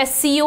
SCO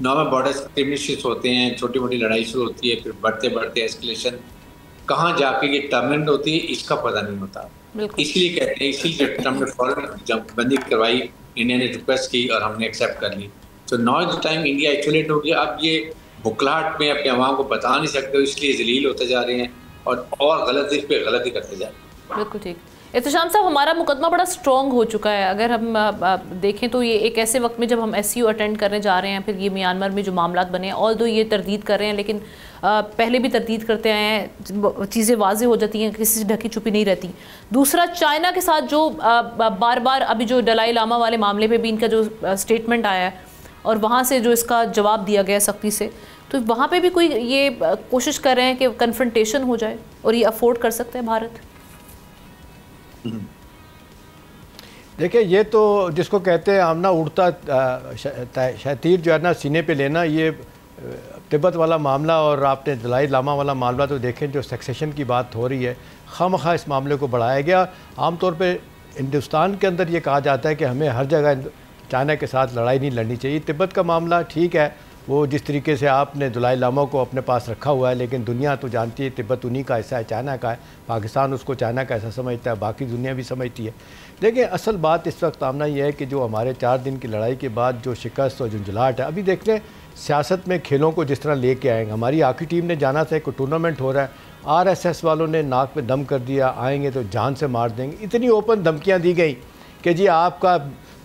normal border skirmishes ہوتے ہیں، چھوٹی موٹی لڑائی شروع ہوتی ہے، پھر بڑھتے بڑھتے ایسکلیشن کہاں جا کے یہ ٹرمنٹ ہوتی ہے اس کا پتہ نہیں ہوتا. اس لیے کہتے ہیں، اسی لیے ٹرمپ نے فوراً جب بندی کروائی انڈیا نے ریکویسٹ کی اور ہم نے ایکسیپٹ کر لی. تو now is time India actualise ہو گیا. اب یہ بکلاہٹ میں اپنے عوام کو بتا نہیں سکتے، اس لیے ذلیل ہوتے جا رہے ہیں اور غلطی پہ غلطی کرتے جا رہے ہیں. بالکل ٹھیک. احتشام صاحب، ہمارا مقدمہ بڑا سٹرونگ ہو چکا ہے. اگر ہم دیکھیں تو یہ ایک ایسے وقت میں جب ہم SCO اٹینڈ کرنے جا رہے ہیں، پھر یہ میانمار میں جو معاملات بنے ہیں، آلدو یہ تردید کر رہے ہیں لیکن پہلے بھی تردید کرتے آئے ہیں، چیزیں واضح ہو جاتی ہیں، کسی سے ڈھکی چھپی نہیں رہتی. دوسرا، چائنا کے ساتھ جو بار بار ابھی جو دلائی لاما والے معاملے پہ بھی ان کا جو اسٹیٹمنٹ آیا ہے اور وہاں سے جو اس کا جواب دیا گیا سختی سے، تو وہاں پہ بھی کوئی یہ کوشش کر رہے ہیں کہ کنفرنٹیشن ہو جائے اور یہ افورڈ کر سکتے ہیں بھارت؟ دیکھیں، یہ تو جس کو کہتے ہیں آمنا اڑتا تیر جو ہے نا سینے پہ لینا، یہ تبت والا معاملہ اور آپ نے دلائی لاما والا معاملہ تو دیکھیں جو سیکسیشن کی بات ہو رہی ہے، خواہ اس معاملے کو بڑھایا گیا. عام طور پہ ہندوستان کے اندر یہ کہا جاتا ہے کہ ہمیں ہر جگہ چائنا کے ساتھ لڑائی نہیں لڑنی چاہیے. تبت کا معاملہ ٹھیک ہے، وہ جس طریقے سے آپ نے دلائی لاما کو اپنے پاس رکھا ہوا ہے، لیکن دنیا تو جانتی ہے تبت انہی کا حصہ ہے، چائنا کا ہے. پاکستان اس کو چائنا کا ایسا سمجھتا ہے، باقی دنیا بھی سمجھتی ہے. دیکھیں، اصل بات اس وقت آمنا یہ ہے کہ جو ہمارے 4 دن کی لڑائی کے بعد جو شکست اور جھنجھلاہٹ ہے، ابھی دیکھ لیں سیاست میں کھیلوں کو جس طرح لے کے آئیں گے. ہماری ہاکی ٹیم نے جانا تھا، ایک ٹورنامنٹ ہو رہا ہے، RSS والوں نے ناک پہ دم کر دیا، آئیں گے تو جان سے مار دیں گے. اتنی اوپن دھمکیاں دی گئیں کہ جی آپ کا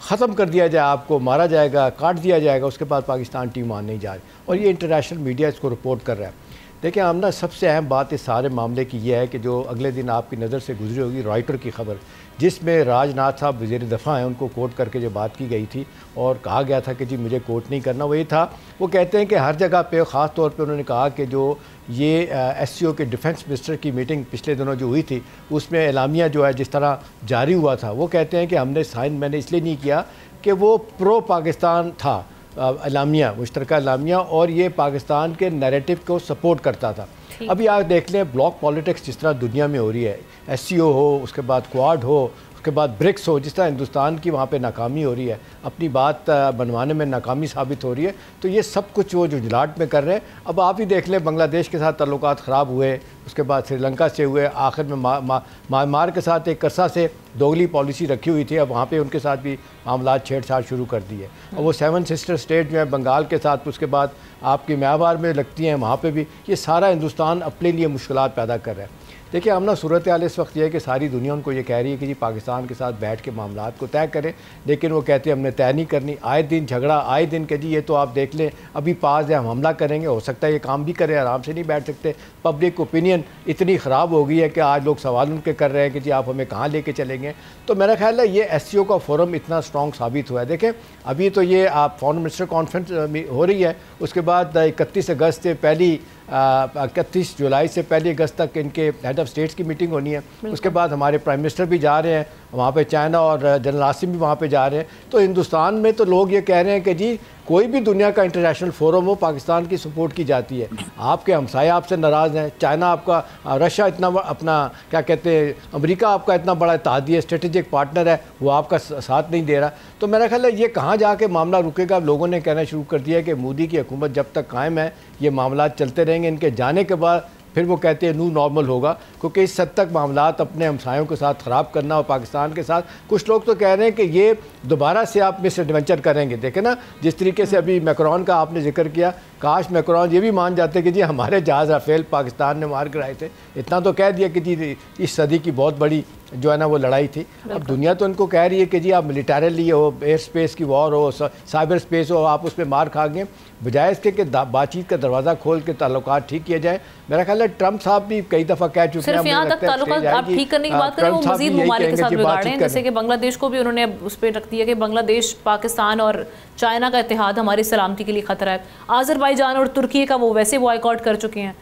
ختم کر دیا جائے، آپ کو مارا جائے گا، کاٹ دیا جائے گا. اس کے بعد پاکستان ٹیم آنے نہیں جا رہی اور یہ انٹرنیشنل میڈیا اس کو رپورٹ کر رہا ہے. دیکھیں آمنہ، سب سے اہم بات اس سارے معاملے کی یہ ہے کہ جو اگلے دن آپ کی نظر سے گزری ہوگی رائٹر کی خبر، جس میں راج ناتھ صاحب وزیر دفاع ہیں، ان کو کوٹ کر کے جو بات کی گئی تھی اور کہا گیا تھا کہ جی مجھے کوٹ نہیں کرنا، وہ یہ تھا، وہ کہتے ہیں کہ ہر جگہ پہ خاص طور پہ انہوں نے کہا کہ جو یہ SCO کے ڈیفنس منسٹر کی میٹنگ پچھلے دنوں جو ہوئی تھی، اس میں اعلامیہ جو ہے جس طرح جاری ہوا تھا، وہ کہتے ہیں کہ ہم نے سائن میں نے اس لیے نہیں کیا کہ وہ پرو پاکستان تھا اعلامیہ، مشترکہ اعلامیہ، اور یہ پاکستان کے نیریٹو کو سپورٹ کرتا تھا. ابھی آپ دیکھ لیں بلاک پالیٹکس جس طرح دنیا میں ہو رہی ہے، SCO ہو، اس کے بعد کوآڈ ہو، اس کے بعد برکس ہو، جس طرح ہندوستان کی وہاں پہ ناکامی ہو رہی ہے، اپنی بات بنوانے میں ناکامی ثابت ہو رہی ہے، تو یہ سب کچھ وہ جو جھنجھلاہٹ میں کر رہے ہیں. اب آپ ہی دیکھ لیں بنگلہ دیش کے ساتھ تعلقات خراب ہوئے، اس کے بعد سری لنکا سے ہوئے، آخر میں میانمار کے ساتھ ایک عرصہ سے دوگلی پالیسی رکھی ہوئی تھی، اب وہاں پہ ان کے ساتھ بھی معاملات چھیڑ چھاڑ شروع کر دی ہے. اور وہ 7 سسٹر اسٹیٹ جو ہیں بنگال کے ساتھ، اس کے بعد آپ کی میانمار میں لگتی ہیں، وہاں پہ بھی یہ سارا ہندوستان اپنے لیے مشکلات پیدا کر رہا ہے. دیکھیں آمنہ، صورتحال اس وقت یہ ہے کہ ساری دنیا ان کو یہ کہہ رہی ہے کہ جی پاکستان کے ساتھ بیٹھ کے معاملات کو طے کریں، لیکن وہ کہتے ہیں ہم نے طے نہیں کرنی. آئے دن جھگڑا، آئے دن کہ جی یہ تو آپ دیکھ لیں ابھی پاس ہے، ہم حملہ کریں گے، ہو سکتا ہے یہ کام بھی کریں، آرام سے نہیں بیٹھ سکتے. پبلک اوپینین اتنی خراب ہو گئی ہے کہ آج لوگ سوال ان کے کر رہے ہیں کہ جی آپ ہمیں کہاں لے کے چلیں گے. تو میرا خیال ہے یہ SCO کا فورم اتنا سٹرونگ ثابت ہوا ہے. دیکھیں ابھی تو یہ آپ فارن منسٹر کانفرنس ہو رہی ہے، اس کے بعد 31 اگست سے 31 جولائی سے 1 اگست تک ان کے ہیڈ آف اسٹیٹس کی میٹنگ ہونی ہے. اس کے بعد ہمارے پرائم منسٹر بھی جا رہے ہیں وہاں پہ، چائنا اور جنرل عاصم بھی وہاں پہ جا رہے ہیں. تو ہندوستان میں تو لوگ یہ کہہ رہے ہیں کہ جی کوئی بھی دنیا کا انٹرنیشنل فورم ہو، پاکستان کی سپورٹ کی جاتی ہے. آپ کے ہمسائے آپ سے ناراض ہیں، چائنا آپ کا، رشیا اتنا اپنا کیا کہتے ہیں، امریکہ آپ کا اتنا بڑا اتحادی ہے، اسٹریٹجک پارٹنر ہے، وہ آپ کا ساتھ نہیں دے رہا. تو میرا خیال ہے یہ کہاں جا کے معاملہ رکے گا. لوگوں نے کہنا شروع کر دیا کہ مودی کی حکومت جب تک قائم ہے یہ معاملات چلتے رہیں گے، ان کے جانے کے بعد پھر وہ کہتے ہیں نو نارمل ہوگا، کیونکہ اس حد تک معاملات اپنے ہمسایوں کے ساتھ خراب کرنا اور پاکستان کے ساتھ، کچھ لوگ تو کہہ رہے ہیں کہ یہ دوبارہ سے آپ مس ایڈونچر کریں گے. دیکھیں نا جس طریقے سے ابھی میکرون کا آپ نے ذکر کیا، کاش میکرون یہ بھی مان جاتے کہ جی ہمارے جہاز رافیل پاکستان نے مار کر آئے تھے. اتنا تو کہہ دیا کہ جی اس صدی کی بہت بڑی جو ہے نا وہ لڑائی تھی. اب دنیا تو ان کو کہہ رہی ہے کہ جی آپ ملیٹریلی ہو، ایئر سپیس کی وار ہو، سائبر سپیس ہو، آپ اس پہ مار کھا گئے، بجائے اس کے کہ بات چیت کا دروازہ کھول کے تعلقات ٹھیک کیے جائیں. میرا خیال ہے ٹرمپ صاحب بھی کئی دفعہ کہہ چکے ہیں، صرف یہاں تک تعلقات آپ ٹھیک کرنے کی بات کریں، وہ مزید ممالک کے ساتھ بگاڑ رہے ہیں. جیسے کہ بنگلہ دیش کو بھی انہوں نے اس پہ رکھ دیا کہ بنگلہ دیش، پاکستان اور چائنا کا اتحاد ہماری سلامتی کے لیے خطرہ ہے. آذربائیجان اور ترکی کا وہ ویسے بائیکاٹ کر چکے ہیں.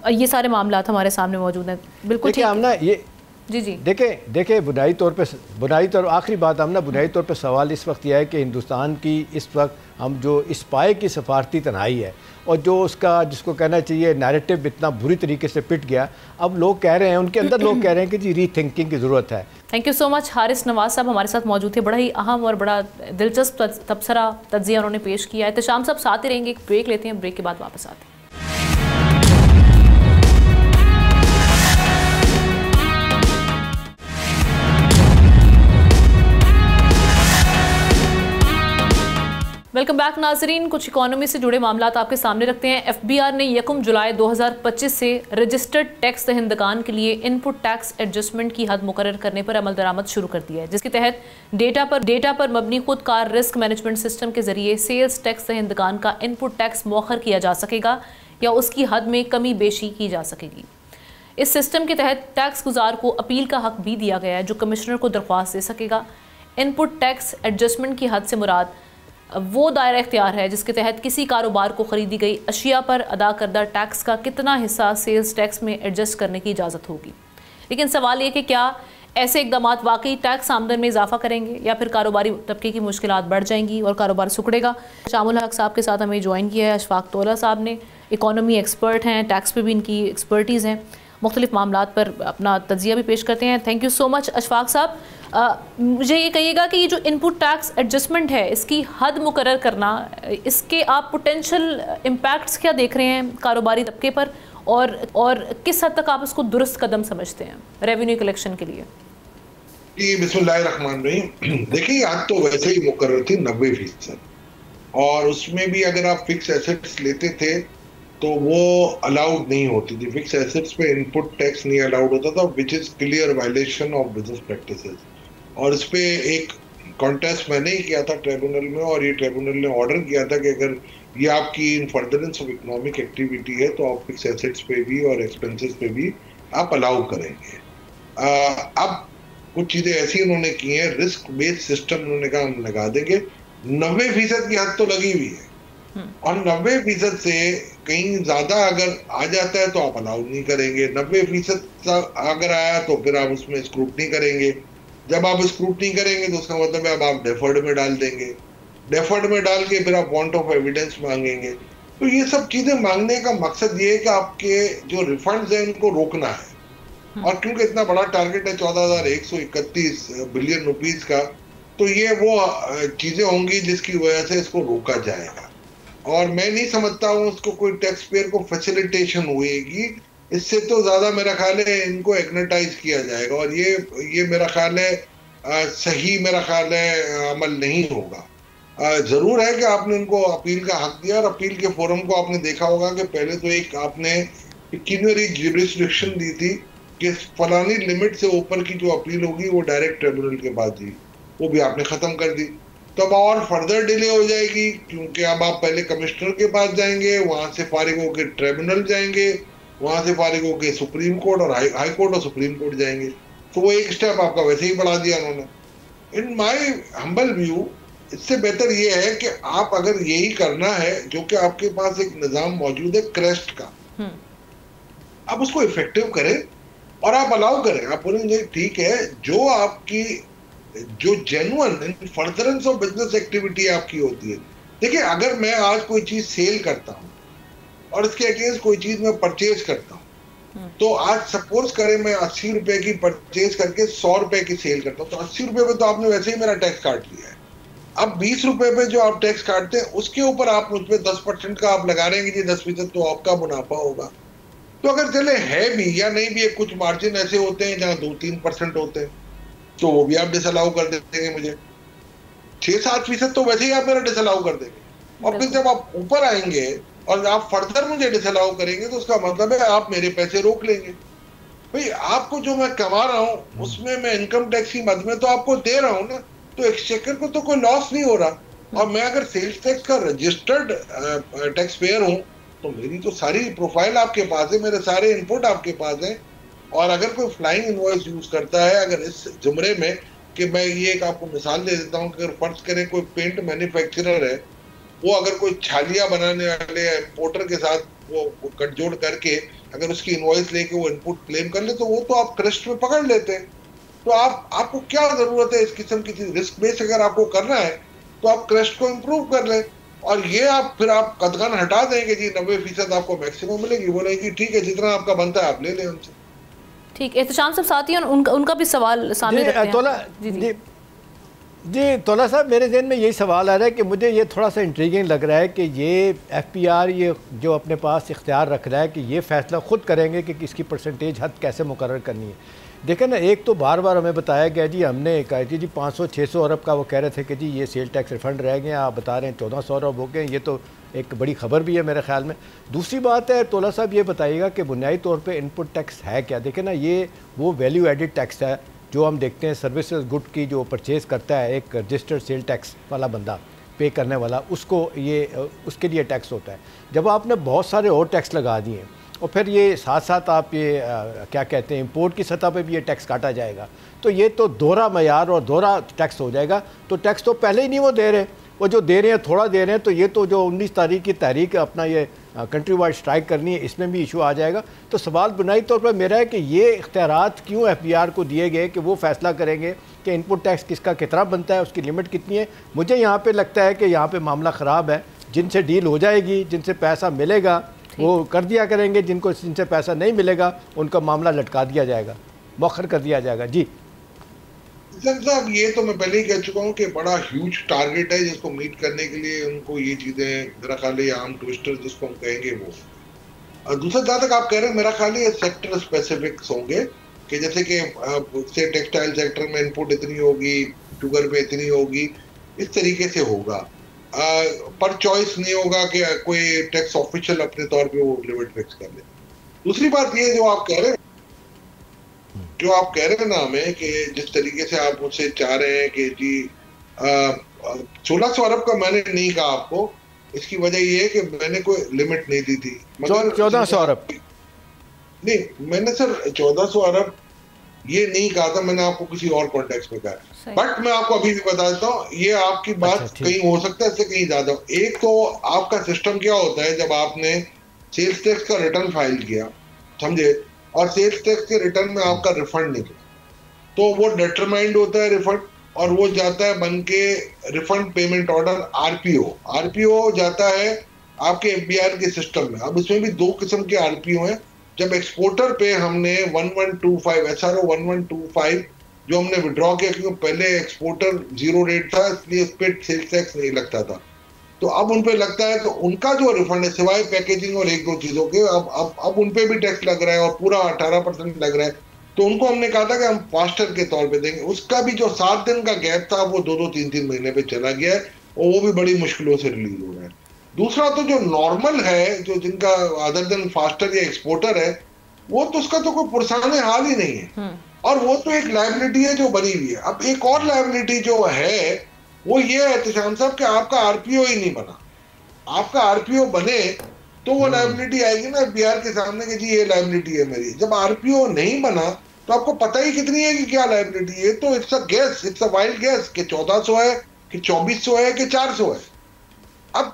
یہ سارے معاملات ہمارے سامنے موجود ہیں. بالکل ٹھیک ہے. جی جی دیکھیں بنیادی طور آخری بات ہم نا بنیادی طور پہ سوال اس وقت یہ ہے کہ ہندوستان کی اس وقت ہم جو اس پائے کی سفارتی تنہائی ہے اور جو اس کا جس کو کہنا چاہیے نیریٹو اتنا بری طریقے سے پٹ گیا، اب لوگ کہہ رہے ہیں، ان کے اندر لوگ کہہ رہے ہیں کہ جی ری تھنکنگ کی ضرورت ہے۔ تھینک یو سو مچ حارث نواز صاحب ہمارے ساتھ موجود تھے، بڑا ہی اہم اور بڑا دلچسپ تبصرہ تجزیہ انہوں نے پیش کیا ہے۔ احتشام صاحب ساتھ ہی رہیں گے، ایک بریک لیتے ہیں، بریک کے بعد واپس آتے ہیں۔ ویلکم بیک ناظرین، کچھ اکانومی سے جڑے معاملات آپ کے سامنے رکھتے ہیں۔ ایف بی آر نے 1 جولائی 2025 سے رجسٹرڈ ٹیکس دہندگان کے لیے ان پٹ ٹیکس ایڈجسٹمنٹ کی حد مقرر کرنے پر عمل درآمد شروع کر دیا ہے، جس کے تحت ڈیٹا پر مبنی خود کار رسک مینجمنٹ سسٹم کے ذریعے سیلز ٹیکس دہندگان کا ان پٹ ٹیکس مؤخر کیا جا سکے گا یا اس کی حد میں کمی بیشی کی جا سکے گی۔ اس سسٹم کے تحت ٹیکس گزار کو اپیل کا حق بھی دیا گیا ہے، جو کمشنر کو درخواست دے سکے گا۔ ان پٹ ٹیکس ایڈجسٹمنٹ کی حد سے مراد وہ دائرہ اختیار ہے جس کے تحت کسی کاروبار کو خریدی گئی اشیاء پر ادا کردہ ٹیکس کا کتنا حصہ سیلز ٹیکس میں ایڈجسٹ کرنے کی اجازت ہوگی۔ لیکن سوال یہ کہ کیا ایسے اقدامات واقعی ٹیکس آمدن میں اضافہ کریں گے یا پھر کاروباری طبقے کی مشکلات بڑھ جائیں گی اور کاروبار سکڑے گا؟ شام الحق صاحب کے ساتھ ہمیں جوائن کیا ہے اشفاق طولہ صاحب نے، اکانومی ایکسپرٹ ہیں، ٹیکس پہ بھی ان کی ایکسپرٹیز ہیں، مختلف معاملات پر اپنا تجزیہ بھی پیش کرتے ہیں۔ تھینک یو سو مچ اشفاق صاحب۔ مجھے یہ کہیے گا کہ یہ جو ان پٹ ٹیکس ایڈجسٹمنٹ ہے، اس کی حد مقرر کرنا، اس کے آپ پوٹینشیل امپیکٹس کیا دیکھ رہے ہیں کاروباری طبقے پر، اور کس حد تک آپ اس کو درست قدم سمجھتے ہیں ریونیو کلیکشن کے لیے؟ جی بسم اللہ الرحمن الرحیم۔ دیکھیے حد تو ویسے ہی مقرر تھی 90%، اور اس میں بھی اگر آپ فکس ایسٹس لیتے تھے تو وہ الاؤڈ نہیں ہوتی تھی، فکس ایسٹس پہ ان پٹ ٹیکس نہیں الاؤڈ ہوتا تھا، which is clear violation of business practices. اور اس پہ ایک کانٹیسٹ میں نے ہی کیا تھا ٹریبونل میں، اور یہ ٹریبونل نے آرڈر کیا تھا کہ اگر یہ آپ کی ان فردرنس آف اکنامک ایکٹیویٹی ہے تو آپ فکس ایسٹس پہ بھی اور ایکسپینسز پہ بھی آپ الاؤ کریں گے۔ اب کچھ چیزیں ایسی انہوں نے کی ہیں، رسک بیس سسٹم انہوں نے کہا ہم لگا دیں گے، 90% کی حد تو لگی ہوئی ہے، اور 90% سے کہیں زیادہ اگر آ جاتا ہے تو آپ الاؤ نہیں کریں گے۔ 90% اگر آیا تو پھر آپ اس میں اسکروٹنی کریں گے۔ جب آپ اسکروٹنی کریں گے تو اس کا مطلب ہے اب آپ ڈیفرڈ میں ڈال دیں گے، ڈیفرڈ میں ڈال کے پھر آپ وانٹ آف ایویڈنس مانگیں گے۔ تو یہ سب چیزیں مانگنے کا مقصد یہ ہے کہ آپ کے جو ریفنڈز ہیں ان کو روکنا ہے، اور کیونکہ اتنا بڑا ٹارگٹ ہے 14,131 بلین روپیز کا، تو یہ وہ چیزیں ہوں گی جس کی وجہ سے اس کو روکا جائے گا۔ اور میں نہیں سمجھتا ہوں اس کو کوئی ٹیکس پیئر کو فیسیلیٹیشن ہوئے گی، اس سے تو زیادہ میرا خیال ہے ان کو ایگنیٹائز کیا جائے گا، اور یہ میرا خیال ہے صحیح میرا خیال ہے عمل نہیں ہوگا۔ ضرور ہے کہ آپ نے ان کو اپیل کا حق دیا، اور اپیل کے فورم کو آپ نے دیکھا ہوگا کہ پہلے تو ایک آپ نے پیکینری جیورسڈکشن دی تھی کہ فلانی لمٹ سے اوپر کی جو اپیل ہوگی وہ ڈائریکٹ ٹریبونل کے بعد دی، وہ بھی آپ نے ختم کر دی۔ تو اب اور فردر ڈیلے ہو جائے گی، کیونکہ اب آپ پہلے کمشنر کے پاس جائیں گے، وہاں سے فارغ ہو کے ٹریبونل جائیں گے، وہاں سے فارغ ہو کے سپریم کورٹ اور ہائی کورٹ اور سپریم کورٹ جائیں گے، تو وہ ایک سٹیپ آپ کا ویسے ہی بڑھا دیا انہوں نے۔ ان مائی ہمبل ویو اس سے بہتر یہ ہے کہ آپ اگر یہی کرنا ہے، جو کہ آپ کے پاس ایک نظام موجود ہے کریسٹ کا، آپ اس کو افیکٹو کریں اور آپ الاؤ کریں۔ آپ بولیں گے ٹھیک ہے، جو آپ کی جو جینوئن فردرنس آف بزنس ایکٹیویٹی آپ کی ہوتی ہے، دیکھیں اگر میں آج کوئی چیز سیل کرتا ہوں اور اس کے اگینسٹ کوئی چیز میں پرچیز کرتا ہوں، تو آج سپوز کریں میں 80 روپے کی پرچیز کر کے 100 روپے کی سیل کرتا ہوں، تو 80 روپے پہ تو آپ نے ویسے ہی میرا ٹیکس کاٹ لیا ہے۔ اب 20 روپے پہ جو آپ ٹیکس کاٹتے ہیں اس کے اوپر آپ مجھ پہ 10% کا آپ لگا رہے ہیں کہ 10% تو آپ کا منافع ہوگا۔ تو اگر چلے ہے بھی یا نہیں بھی، کچھ مارجن ایسے ہوتے ہیں جہاں 2-3% ہوتے ہیں، تو وہ بھی آپ ڈس الاؤ کر دیں گے مجھے۔ 6-7% تو ویسے ہی آپ میرا ڈس الاؤ کر دیں گے، اور پھر جب آپ اوپر آئیں گے اور آپ فردر مجھے ڈس الاؤ کریں گے تو اس کا مطلب ہے آپ میرے پیسے روک لیں گے۔ بھئی آپ کو جو میں کما رہا ہوں اس میں انکم ٹیکس کی مد میں تو آپ کو دے رہا ہوں نا، تو ایکسچیکر کو تو کوئی لاس نہیں ہو رہا، اور میں اگر سیلز ٹیکس کا رجسٹرڈ ٹیکس پیئر ہوں تو میری تو ساری پروفائل آپ کے پاس ہے، میرے سارے انپٹ آپ کے پاس ہیں۔ اور اگر کوئی فلائنگ انوائس یوز کرتا ہے اگر اس زمرے میں، کہ میں یہ ایک آپ کو مثال دے دیتا ہوں کہ اگر فرض کریں کوئی پینٹ مینوفیکچرر ہے، وہ اگر کوئی چھالیاں بنانے والے امپورٹر کے ساتھ وہ کٹ جوڑ کر کے اگر اس کی انوائس لے کے وہ انپٹ کلیم کر لے تو وہ تو آپ کرسٹ میں پکڑ لیتے ہیں. تو آپ کو کیا ضرورت ہے اس قسم کی چیز؟ رسک بیس اگر آپ کو کرنا ہے تو آپ کرسٹ کو امپروو کر لیں, اور یہ پھر آپ قدغن ہٹا دیں کہ جی 90% آپ کو میکسیمم ملے گی. بولے گی ٹھیک ہے جتنا آپ کا بنتا ہے آپ لے لیں ان سے. ٹھیک, احتشام صاحب ساتھی ہیں, ان کا بھی سوال سامنے رکھتے ہیں. جی طلحہ صاحب, میرے ذہن میں یہی سوال آ رہا ہے کہ مجھے یہ تھوڑا سا انٹریگنگ لگ رہا ہے کہ یہ ایف پی آر یہ جو اپنے پاس اختیار رکھ رہا ہے کہ یہ فیصلہ خود کریں گے کہ اس کی پرسنٹیج حد کیسے مقرر کرنی ہے. دیکھیں نا, ایک تو بار بار ہمیں بتایا گیا جی, ہم نے کہا جی 500-600 ارب کا وہ کہہ رہے تھے کہ جی یہ سیل ٹیکس ریفنڈ رہ گئے ہیں, آپ بتا رہے ہیں 1400 ارب ہو گئے. یہ تو ایک بڑی خبر بھی ہے میرے خیال میں. دوسری بات ہے طلحہ صاحب, یہ بتائیے گا کہ بنیادی طور پہ ان پٹ ٹیکس ہے کیا؟ دیکھیں نا, یہ وہ ویلیو ایڈڈ ٹیکس ہے جو ہم دیکھتے ہیں سروسز گڈ کی جو پرچیز کرتا ہے ایک رجسٹرڈ سیل ٹیکس والا بندہ پے کرنے والا, اس کو یہ اس کے لیے ٹیکس ہوتا ہے. جب آپ نے بہت سارے اور ٹیکس لگا دیے ہیں اور پھر یہ ساتھ ساتھ آپ یہ کیا کہتے ہیں امپورٹ کی سطح پہ بھی یہ ٹیکس کاٹا جائے گا, تو یہ تو دوہرا معیار اور دوہرا ٹیکس ہو جائے گا. تو ٹیکس تو پہلے ہی نہیں وہ دے رہے, وہ جو دے رہے ہیں تھوڑا دے رہے ہیں. تو یہ تو جو 19 تاریخ کی تحریک اپنا یہ کنٹری وائڈ اسٹرائک کرنی ہے, اس میں بھی ایشو آ جائے گا. تو سوال بنیادی طور پر میرا ہے کہ یہ اختیارات کیوں ایف بی آر کو دیے گئے کہ وہ فیصلہ کریں گے کہ ان پٹ ٹیکس کس کا کتنا بنتا ہے, اس کی لمٹ کتنی ہے. مجھے یہاں پہ لگتا ہے کہ یہاں پہ معاملہ خراب ہے. جن سے ڈیل ہو جائے گی, جن سے پیسہ ملے گا وہ کر دیا کریں گے, جن سے پیسہ نہیں ملے گا ان کا معاملہ لٹکا دیا جائے گا, مؤخر کر دیا جائے گا. جی صاحب, یہ تو میں پہلے ہی کہہ چکا ہوں کہ بڑا ہیوج ٹارگٹ ہے جس کو میٹ کرنے کے لیے ان کو یہ چیزیں میرا خیال ہے عام ٹوسٹر جس کو ہم کہیں گے وہ. اور دوسرا جہاں تک آپ کہہ رہے ہیں میرا خیال ہے سیکٹر اسپیسیفکس ہوں گے کہ جیسے کہ ٹیکسٹائل سیکٹر میں انپٹ اتنی ہوگی, شوگر پہ اتنی ہوگی, اس طریقے سے ہوگا. پر چوائس نہیں ہوگا کہ کوئی ٹیکس آفیشل اپنے طور پہ وہ لمٹ فکس کر لے. دوسری بات یہ جو آپ کہہ رہے ہیں نا ہمیں کہ جس طریقے سے آپ مجھ سے چاہ رہے ہیں کہ جی 1600 ارب کا میں نے نہیں کہا آپ کو, اس کی وجہ یہ ہے کہ میں نے کوئی لمٹ نہیں دی تھی. 1400 ارب نہیں, میں نے سر 1400 ارب یہ نہیں کہا تھا, میں نے آپ کو کسی اور کانٹیکس میں کہا. بٹ میں آپ کو ابھی بھی بتا دیتا ہوں, یہ آپ کی بات کہیں ہو سکتا ہے اس سے کہیں زیادہ. ایک تو آپ کا سسٹم کیا ہوتا ہے, جب آپ نے سیلز ٹیکس کا ریٹرن فائل کیا, سمجھے, اور سیلز ٹیکس کے ریٹرن میں آپ کا ریفنڈ نکلا, تو وہ ڈیٹرمائنڈ ہوتا ہے ریفنڈ, اور وہ جاتا ہے بن کے refund payment order R P O. R P O جاتا ہے آپ کے ایف بی آر کے سسٹم میں. اب اس میں بھی 2 قسم کے آر پی او ہیں. جب ایکسپورٹر پہ ہم نے 1125 ایس آر او 1125 جو ہم نے وڈرا کیا, کیونکہ پہلے ایکسپورٹر 0 ریٹ تھا اس لیے اس پہ سیلز ٹیکس نہیں لگتا تھا, تو اب ان پہ لگتا ہے. تو ان کا جو ریفنڈ ہے سوائے پیکیجنگ اور 1-2 چیزوں کے, اب ان پہ بھی ٹیکس لگ رہا ہے اور پورا 18% لگ رہا ہے. تو ان کو ہم نے کہا تھا کہ ہم فاسٹر کے طور پہ دیں گے. اس کا بھی جو 7 دن کا گیپ تھا وہ 2-3 مہینے پہ چلا گیا ہے, اور وہ بھی بڑی مشکلوں سے ریلیز ہو رہا ہے. دوسرا تو جو نارمل ہے, جو جن کا ادر دین فاسٹر یا ایکسپورٹر ہے, وہ تو اس کا تو کوئی پرسانے حال ہی نہیں ہے, اور وہ تو ایک لائبلٹی ہے جو بنی ہوئی ہے. اب ایک اور لائبلٹی جو ہے وہ یہ ہے احتشام صاحب کہ آپ کا آر پی او ہی نہیں بنا. آپ کا آر پی او بنے تو وہ لائبلٹی آئے گی نا ایف بی آر کے سامنے کہ جی یہ لائبلٹی ہے میری. جب آر پی او نہیں بنا تو آپ کو پتہ ہی کتنی ہے کہ کیا لائبلٹی ہے. تو it's a guess, it's a wild guess کہ 1400 ہے کہ 2400 ہے کہ 400 ہے. اب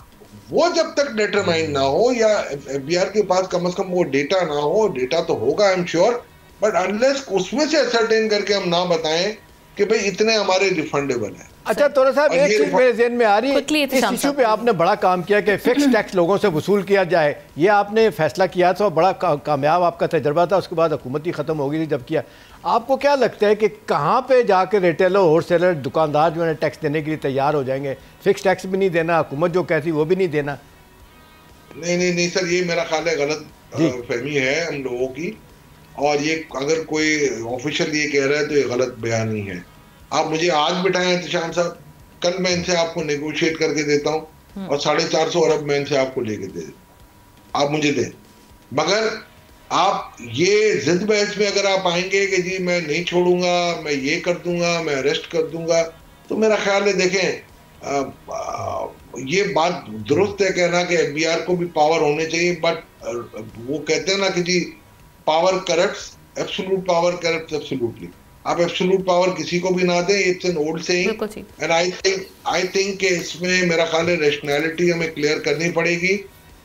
وہ جب تک ڈیٹرمائن نہ ہو یا ایف بی آر کے پاس کم از کم وہ ڈیٹا نہ ہو, ڈیٹا تو ہوگا I am sure, but unless اس میں سے اسرٹین کر کے ہم نہ بتائیں کہ بھئی اتنے ہمارے ریفنڈیبل ہیں. اچھا طلحہ صاحب, ایک چیز میرے ذہن میں آ رہی ہے, اس ایشو پہ آپ نے بڑا کام کیا کہ فکس ٹیکس لوگوں سے وصول کیا جائے. یہ آپ نے فیصلہ کیا تھا, بڑا کامیاب آپ کا تجربہ تھا. اس کے بعد حکومت ہی ختم ہو گئی تھی جب کیا. آپ کو کیا لگتا ہے کہ کہاں پہ جا کے ریٹیلر, ہول سیلر, دکاندار جو ہے ٹیکس دینے کے لیے تیار ہو جائیں گے؟ فکس ٹیکس بھی نہیں دینا, حکومت جو کہتی وہ بھی نہیں دینا. نہیں سر, یہ میرا خیال ہے غلط فہمی ہے ہم لوگوں کی, اور یہ اگر کوئی آفیشیل یہ کہہ رہا ہے تو یہ غلط بیانی ہے. آپ مجھے آج بٹھائیں احتشام صاحب, کل میں ان سے آپ کو نیگوشیٹ کر کے دیتا ہوں, اور 450 ارب میں ان سے آپ کو لے کے دے دیں, آپ مجھے دیں. مگر آپ یہ ضد بحث میں اگر آپ آئیں گے کہ جی میں نہیں چھوڑوں گا, میں یہ کر دوں گا, میں اریسٹ کر دوں گا, تو میرا خیال ہے دیکھیں یہ بات درست ہے کہنا کہ ایف بی آر کو بھی پاور ہونے چاہیے, بٹ وہ کہتے ہیں نا کہ جی power corrupts, absolute power corrupts absolutely. آپ ایبسولوٹ پاور کسی کو بھی نہ دیں, it's an old saying, and I think کہ اس میں میرا خیال ہے ریشنالٹی ہمیں کلیئر کرنی پڑے گی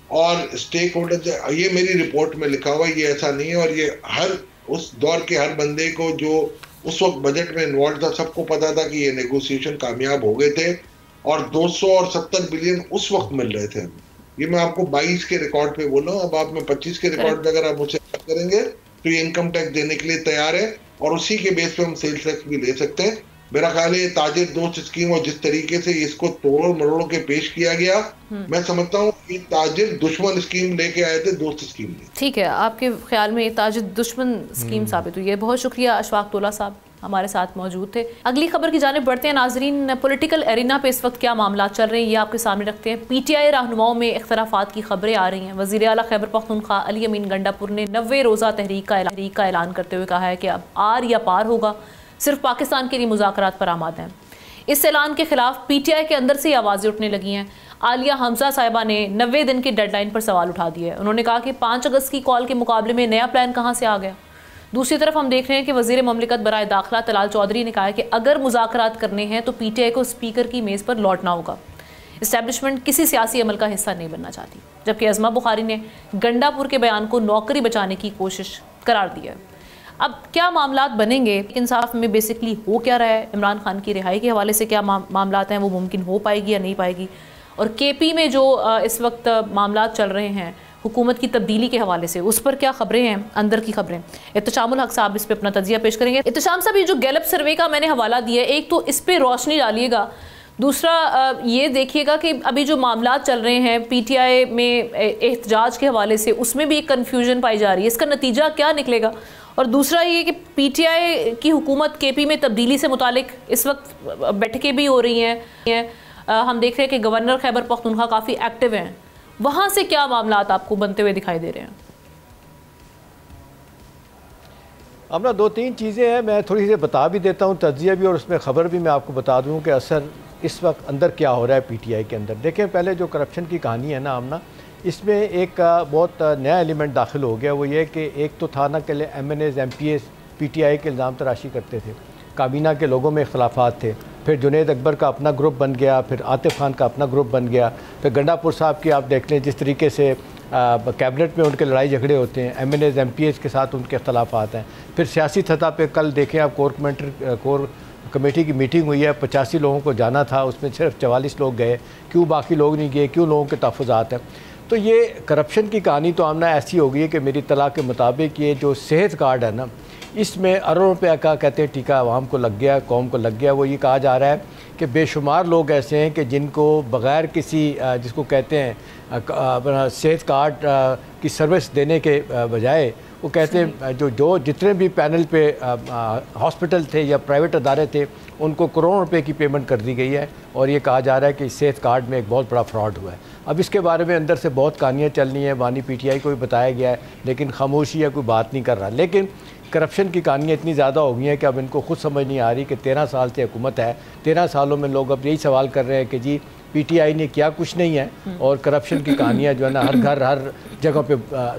اور اسٹیک ہولڈر، یہ میری رپورٹ میں لکھا ہوا ہے، یہ ایسا نہیں ہے، اور یہ ہر اس دور کے ہر بندے کو جو اس وقت بجٹ میں انوالو تھا سب کو پتا تھا کہ یہ نیگوسیشن کامیاب ہو گئے تھے، اور 270 بلین اس وقت مل رہے تھے. یہ میں آپ کو 22 کے ریکارڈ پہ بول رہا ہوں. اب آپ میں 25 کے ریکارڈ پہ اگر آپ مجھ سے بات کریں گے تو یہ انکم ٹیکس دینے کے لیے تیار ہے، اور اسی کے بیس پہ ہم سیلز ٹیکس بھی لے سکتے ہیں. میرا خیال ہے یہ تاجر دوست اسکیم اور جس طریقے سے اس کو توڑ مروڑ کے پیش کیا گیا، میں سمجھتا ہوں یہ تاجر دشمن اسکیم لے کے آئے تھے، دوست اسکیم لے. ٹھیک ہے، آپ کے خیال میں یہ تاجر دشمن اسکیم ثابت ہوئی ہے. بہت شکریہ اشفاق طولہ صاحب ہمارے ساتھ موجود تھے. اگلی خبر کی جانب بڑھتے ہیں ناظرین. پولیٹیکل ایرینا پہ اس وقت کیا معاملات چل رہے ہیں یہ آپ کے سامنے رکھتے ہیں. پی ٹی آئی رہنماؤں میں اختلافات کی خبریں آ رہی ہیں. وزیر اعلیٰ خیبر پختونخوا علی امین گنڈاپور نے 90 روزہ تحریک کا اعلان کرتے ہوئے کہا ہے کہ اب آر یا پار ہوگا، صرف پاکستان کے لیے مذاکرات پر آماد ہیں. اس اعلان کے خلاف پی ٹی آئی کے اندر سے آوازیں اٹھنے لگی ہیں. عالیہ حمزہ صاحبہ نے 90 دن کی ڈیڈ لائن پر سوال اٹھا دیا ہے. انہوں نے کہا کہ 5 اگست کی کال کے مقابلے میں نیا پلان کہاں سے آ گیا. دوسری طرف ہم دیکھ رہے ہیں کہ وزیر مملکت برائے داخلہ طلال چودھری نے کہا ہے کہ اگر مذاکرات کرنے ہیں تو پی ٹی آئی کو اسپیکر کی میز پر لوٹنا ہوگا. اسٹیبلشمنٹ کسی سیاسی عمل کا حصہ نہیں بننا چاہتی. جبکہ عظمہ بخاری نے گنڈاپور کے بیان کو نوکری بچانے کی کوشش قرار دی ہے. اب کیا معاملات بنیں گے؟ انصاف میں بیسکلی ہو کیا رہا ہے؟ عمران خان کی رہائی کے حوالے سے کیا معاملات ہیں، وہ ممکن ہو پائے گی یا نہیں پائے گی؟ اور کے پی میں جو اس وقت معاملات چل رہے ہیں حکومت کی تبدیلی کے حوالے سے، اس پر کیا خبریں ہیں، اندر کی خبریں؟ احتشام الحق صاحب اس پہ اپنا تجزیہ پیش کریں گے. احتشام صاحب، یہ جو گیلپ سروے کا میں نے حوالہ دیا ہے، ایک تو اس پہ روشنی ڈالیے گا، دوسرا یہ دیکھیے گا کہ ابھی جو معاملات چل رہے ہیں پی ٹی آئی میں احتجاج کے حوالے سے، اس میں بھی ایک کنفیوژن پائی جا رہی ہے. اس کا نتیجہ کیا نکلے گا؟ اور دوسرا یہ کہ پی ٹی آئی کی حکومت کے پی میں تبدیلی سے متعلق اس وقت بیٹھکیں بھی ہو رہی ہیں. ہم دیکھ رہے ہیں کہ گورنر خیبر پختونخوا کافی ایکٹیو ہیں. وہاں سے کیا معاملات آپ کو بنتے ہوئے دکھائی دے رہے ہیں؟ ہمارا 2-3 چیزیں ہیں، میں تھوڑی سی بتا بھی دیتا ہوں، تجزیہ بھی، اور اس میں خبر بھی میں آپ کو بتا دوں کہ اثر اس وقت اندر کیا ہو رہا ہے پی ٹی آئی کے اندر. دیکھیں، پہلے جو کرپشن کی کہانی ہے نا آمنہ، اس میں ایک بہت نیا ایلیمنٹ داخل ہو گیا. وہ یہ کہ ایک تو تھا نا کہ MNAs MPAs PTI کے الزام تراشی کرتے تھے، کابینہ کے لوگوں میں اختلافات تھے، پھر جنید اکبر کا اپنا گروپ بن گیا، پھر عاطف خان کا اپنا گروپ بن گیا، پھر گنڈاپور صاحب کی آپ دیکھ لیں جس طریقے سے کیبنٹ میں ان کے لڑائی جھگڑے ہوتے ہیں، MNAs MPAs کے ساتھ ان کے اختلافات ہیں. پھر سیاسی سطح پہ کل دیکھیں آپ کور کمیٹی کی میٹنگ ہوئی ہے، 85 لوگوں کو جانا تھا، اس میں صرف 44 لوگ گئے. کیوں باقی لوگ نہیں گئے؟ کیوں لوگوں کے تحفظات ہیں؟ تو یہ کرپشن کی کہانی تو آمنہ ایسی ہو گئی ہے کہ میری اطلاع کے مطابق یہ جو صحت کارڈ ہے نا، اس میں اربوں روپے کا کہتے ہیں ٹیکہ عوام کو لگ گیا، قوم کو لگ گیا. وہ یہ کہا جا رہا ہے کہ بے شمار لوگ ایسے ہیں کہ جن کو بغیر کسی جس کو کہتے ہیں صحت کارڈ کی سروس دینے کے بجائے، وہ کہتے ہیں جو جتنے بھی پینل پہ ہاسپٹل تھے یا پرائیویٹ ادارے تھے ان کو کروڑوں روپے کی پیمنٹ کر دی گئی ہے. اور یہ کہا جا رہا ہے کہ صحت کارڈ میں ایک بہت بڑا فراڈ ہوا ہے. اب اس کے بارے میں اندر سے بہت کہانیاں چل رہی ہیں، بانی پی ٹی آئی کو بھی بتایا گیا ہے، لیکن خاموشی یا کوئی بات نہیں کر رہا. لیکن کرپشن کی کہانیاں اتنی زیادہ ہو گئی ہیں کہ اب ان کو خود سمجھ نہیں آ رہی کہ 13 سال سے حکومت ہے، 13 سالوں میں لوگ اب یہی سوال کر رہے ہیں کہ جی پی ٹی آئی نے کیا کچھ نہیں ہے. اور کرپشن کی کہانیاں جو ہے نا ہر گھر ہر جگہ پہ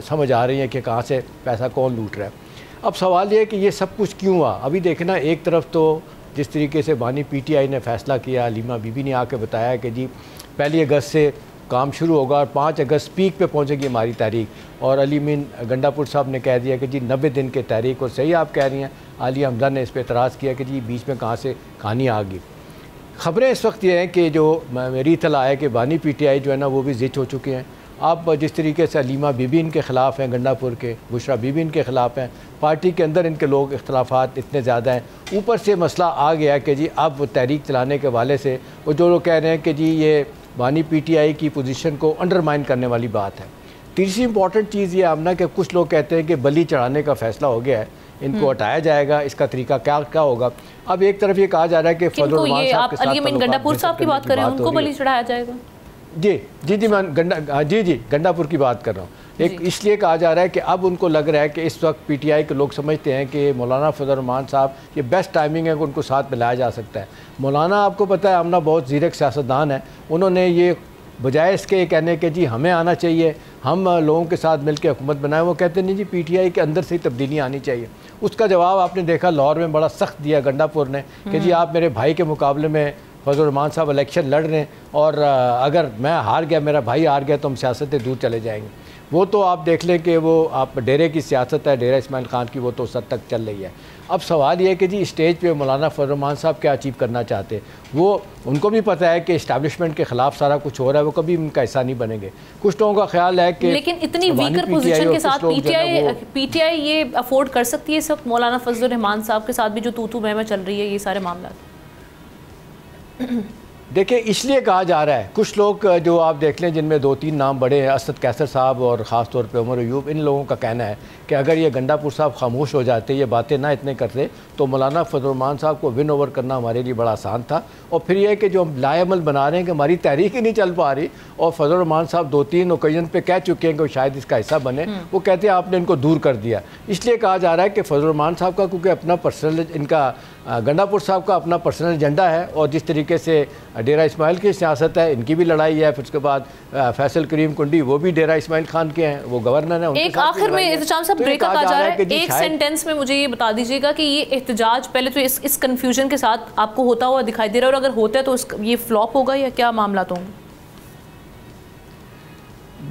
سمجھ آ رہی ہیں کہ کہاں سے پیسہ کون لوٹ رہا ہے. اب سوال یہ ہے کہ یہ سب کچھ کیوں ہوا؟ ابھی دیکھنا، ایک طرف تو جس طریقے سے بانی پی ٹی آئی نے فیصلہ کیا، علیمہ بی بی نے آ کے بتایا کہ جی 1 اگست سے کام شروع ہوگا اور 5 اگست پیک پہ پہنچے گی ہماری تحریک. اور علی امین گنڈاپور صاحب نے کہہ دیا کہ جی 90 دن کے تحریک. اور صحیح آپ کہہ رہی ہیں، عالیہ حمزہ نے اس پہ اعتراض کیا کہ جی بیچ میں کہاں سے کہانی آ گئی. خبریں اس وقت یہ ہیں کہ جو میری اطلاع ہے کہ بانی پی ٹی آئی جو ہے نا وہ بھی زچ ہو چکے ہیں. آپ جس طریقے سے علیمہ بی بی ان کے خلاف ہیں گنڈاپور کے، بشرا بی بی ان کے خلاف ہیں، پارٹی کے اندر ان کے لوگ اختلافات اتنے زیادہ ہیں. اوپر سے مسئلہ آ گیا کہ جی اب تحریک چلانے کے حوالے سے وہ جو لوگ کہہ رہے ہیں کہ جی یہ بانی پی ٹی آئی کی پوزیشن کو انڈرمائن کرنے والی بات ہے. تیسری امپورٹنٹ چیز یہ آمنہ کہ کچھ لوگ کہتے ہیں کہ بلی چڑھانے کا فیصلہ ہو گیا ہے، ان کو ہٹایا جائے گا. اس کا طریقہ کیا ہوگا؟ اب ایک طرف یہ کہا جا رہا ہے کہ فضل الرحمان صاحب کے ساتھ علی امین گنڈاپور صاحب کی بات کر رہے ہیں، ان کو بلی چڑھایا جائے گا. جی میں گنڈاپور کی بات کر رہا ہوں. ایک اس لیے کہا جا رہا ہے کہ اب ان کو لگ رہا ہے کہ اس وقت پی ٹی آئی کے لوگ سمجھتے ہیں کہ مولانا فضل الرحمان صاحب یہ بیسٹ ٹائمنگ ہے کہ ان کو ساتھ میں لایا جا سکتا ہے. مولانا آپ کو پتہ ہے آمنہ بہت زیرک سیاستدان ہے. انہوں نے یہ بجائے اس کے کہنے کہ جی ہمیں آنا چاہیے، ہم لوگوں کے ساتھ مل کے حکومت بنائیں، وہ کہتے ہیں نہیں جی پی ٹی آئی کے اندر سے ہی تبدیلی آنی چاہیے. اس کا جواب آپ نے دیکھا لاہور میں بڑا سخت دیا گنڈاپور نے کہ جی آپ میرے بھائی کے مقابلے میں فضل الرحمان صاحب الیکشن لڑ رہے ہیں اور اگر میں ہار گیا، میرا بھائی ہار گیا تو ہم سیاست سے دور چلے جائیں گے. وہ تو آپ دیکھ لیں کہ وہ آپ ڈیرے کی سیاست ہے، ڈیرہ اسماعیل خان کی، وہ تو اس حد تک چل رہی ہے. اب سوال یہ ہے کہ جی اسٹیج پہ مولانا فضل الرحمان صاحب کیا اچیو کرنا چاہتے ہیں. وہ ان کو بھی پتہ ہے کہ اسٹیبلشمنٹ کے خلاف سارا کچھ ہو رہا ہے، وہ کبھی ان کا حصہ نہیں بنیں گے. کچھ لوگوں کا خیال ہے کہ لیکن اتنی ویکر پوزیشن کے ساتھ پی ٹی آئی یہ افورڈ کر سکتی ہے اس وقت مولانا فضل الرحمان صاحب کے ساتھ بھی جو تو میں چل رہی ہے یہ سارے معاملات؟ دیکھیں اس لیے کہا جا رہا ہے، کچھ لوگ جو آپ دیکھ لیں جن میں 2-3 نام بڑے ہیں، اسد قیصر صاحب اور خاص طور پہ عمر ایوب، ان لوگوں کا کہنا ہے کہ اگر یہ گنڈا پور صاحب خاموش ہو جاتے، یہ باتیں نہ اتنے کرتے، تو مولانا فضل الرحمان صاحب کو ون اوور کرنا ہمارے لیے بڑا آسان تھا. اور پھر یہ کہ جو ہم لائے عمل بنا رہے ہیں کہ ہماری تحریک ہی نہیں چل پا رہی، اور فضل الرحمان صاحب 2-3 اوکیزن پہ کہہ چکے ہیں کہ وہ شاید اس کا حصہ بنے، وہ کہتے ہیں آپ نے ان کو دور کر دیا. اس لیے کہا جا رہا ہے کہ فضل الرحمان صاحب کا کیونکہ اپنا پرسنل، ان کا گنڈا پور صاحب کا اپنا پرسنل ایجنڈا ہے، اور جس طریقے سے ڈیرہ اسماعیل کی سیاست ہے ان کی بھی لڑائی ہے. پھر اس کے بعد فیصل کریم کنڈی وہ بھی ڈیرہ اسماعیل خان کے ہیں، وہ گورنر ہیں. ایک آخر میں احتشام صاحب بریک اپ آ جا رہا ہے، ایک سینٹنس میں مجھے یہ بتا دیجیے گا کہ یہ احتجاج پہلے تو اس کنفیوژن کے ساتھ آپ کو ہوتا ہوا دکھائی دے رہا ہے، اور اگر ہوتا ہے تو یہ فلاپ ہوگا یا کیا معاملات ہوں گے؟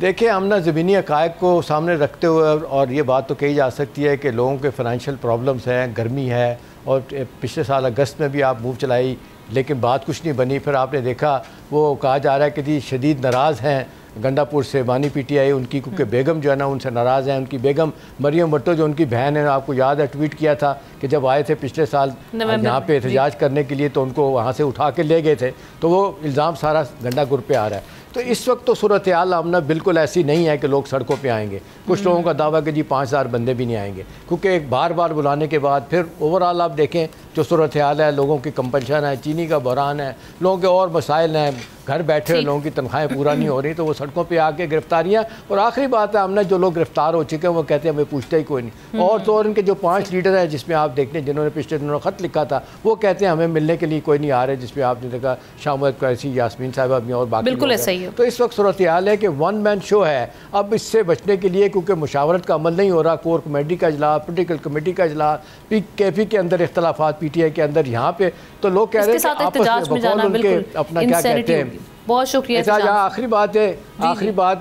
دیکھیں ہم نے زمینی حقائق کو سامنے رکھتے ہوئے، اور یہ بات تو کہی جا سکتی ہے کہ لوگوں کے فائنینشیل پرابلمز ہیں، گرمی ہے، اور پچھلے سال اگست میں بھی آپ موو چلائی لیکن بات کچھ نہیں بنی. پھر آپ نے دیکھا وہ کہا جا رہا ہے کہ جی شدید ناراض ہیں گنڈا پور سے بانی پی ٹی آئی ان کی، کیونکہ بیگم جو ہے نا ان سے ناراض ہیں. ان کی بیگم مریم بھٹو جو ان کی بہن ہے، آپ کو یاد ہے ٹویٹ کیا تھا کہ جب آئے تھے پچھلے سال یہاں پہ احتجاج کرنے کے لیے تو ان کو وہاں سے اٹھا کے لے گئے تھے، تو وہ الزام سارا گنڈا گروپ پہ آ رہا ہے. تو اس وقت تو صورتحال آمنا بالکل ایسی نہیں ہے کہ لوگ سڑکوں پہ آئیں گے. کچھ لوگوں کا دعویٰ کہ جی 5000 بندے بھی نہیں آئیں گے، کیونکہ ایک بار بار بلانے کے بعد پھر اوورآل آپ دیکھیں جو صورتحال ہے، لوگوں کی کمپنشن ہے، چینی کا بحران ہے، لوگوں کے اور مسائل ہیں، گھر بیٹھے ہوئے لوگوں کی تنخواہیں پورا نہیں ہو رہی، تو وہ سڑکوں پہ آ کے گرفتاریاں. اور آخری بات ہے ہم نے جو لوگ گرفتار ہو چکے ہیں وہ کہتے ہیں ہمیں پوچھتا ہی کوئی نہیں. اور تو اور ان کے جو 5 لیڈر ہیں جس میں آپ دیکھتے ہیں جنہوں نے پچھلے دنوں خط لکھا تھا، وہ کہتے ہیں ہمیں ملنے کے لیے کوئی نہیں آ رہے، جس میں آپ نے دیکھا شاہ محمد قریشی، یاسمین صاحبہ بھی اور باقی بالکل ایسا ہی ہے. تو اس وقت صورتحال ہے کہ 1 مین شو ہے. اب اس سے بچنے کے لیے کیونکہ مشاورت کا عمل نہیں ہو رہا، کور کمیٹی کا اجلاس، پولیٹیکل کمیٹی کا اجلاس، پی کے پی کے اندر اختلافات، پی ٹی آئی کے اندر، یہاں پہ تو لوگ کہہ رہے ہیں کہ آپس میں بقول ان کے اپنا کیا کہتے ہیں. بہت شکریہ. آخری بات